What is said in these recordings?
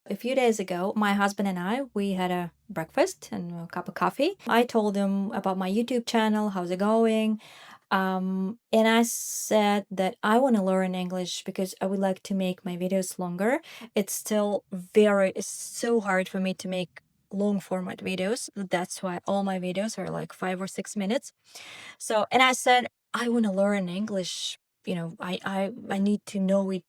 A few days ago, my husband and we had a breakfast and a cup of coffee. I told him about my YouTube channel, how's it going? And I said that I want to learn English because I would like to make my videos longer. It's so hard for me to make long format videos. That's why all my videos are like 5 or 6 minutes. So, and I said, I want to learn English. I need to know it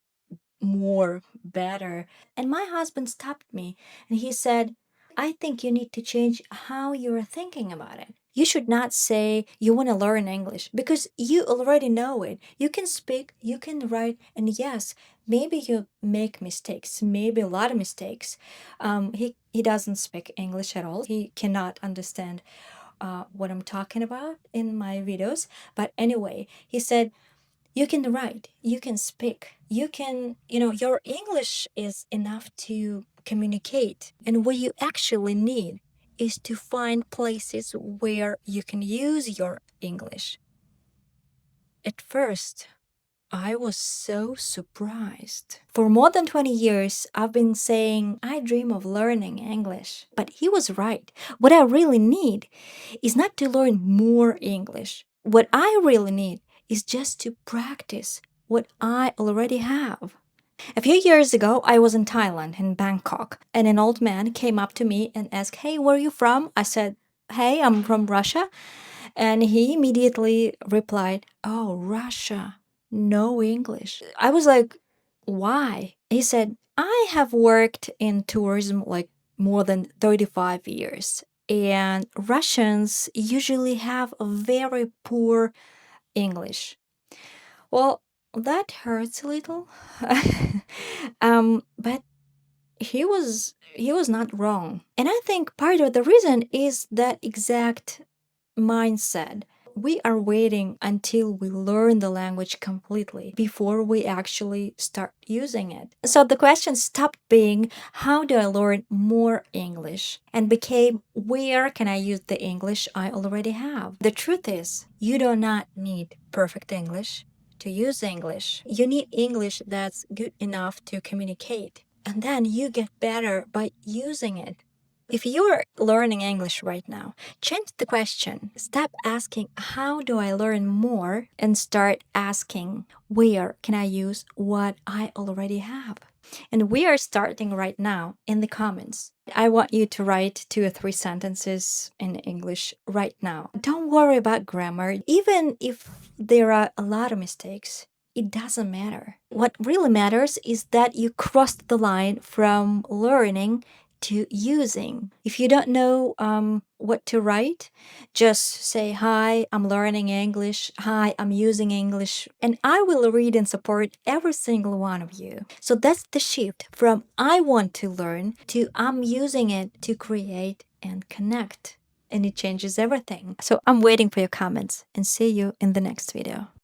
more better. And my husband stopped me and he said, I think you need to change how you're thinking about it. You should not say you want to learn English because you already know it. You can speak, you can write, and yes, maybe you make mistakes, maybe a lot of mistakes. He doesn't speak English at all. He cannot understand what I'm talking about in my videos. But anyway, he said, you can write, you can speak, your English is enough to communicate. And what you actually need is to find places where you can use your English. At first, I was so surprised. For more than 20 years, I've been saying I dream of learning English. But he was right. What I really need is not to learn more English. What I really need is just to practice what I already have. A few years ago, I was in Thailand, in Bangkok, and an old man came up to me and asked, Hey, where are you from? I said, Hey, I'm from Russia. And he immediately replied, Oh, Russia, no English. I was like, Why? He said, I have worked in tourism like more than 35 years, and Russians usually have a very poor English. Well, that hurts a little. But he was not wrong. And I think part of the reason is that exact mindset. We are waiting until we learn the language completely before we actually start using it. So the question stopped being, how do I learn more English? And became, where can I use the English I already have? The truth is, you do not need perfect English to use English. You need English that's good enough to communicate. And then you get better by using it. If you're learning English right now, change the question. Stop asking, how do I learn more? And start asking, where can I use what I already have? And we are starting right now in the comments. I want you to write 2 or 3 sentences in English right now. Don't worry about grammar. Even if there are a lot of mistakes, it doesn't matter. What really matters is that you crossed the line from learning to using. If you don't know what to write, just say, Hi, I'm learning English. Hi, I'm using English. And I will read and support every single one of you. So that's the shift from I want to learn to I'm using it to create and connect. And it changes everything. So I'm waiting for your comments and see you in the next video.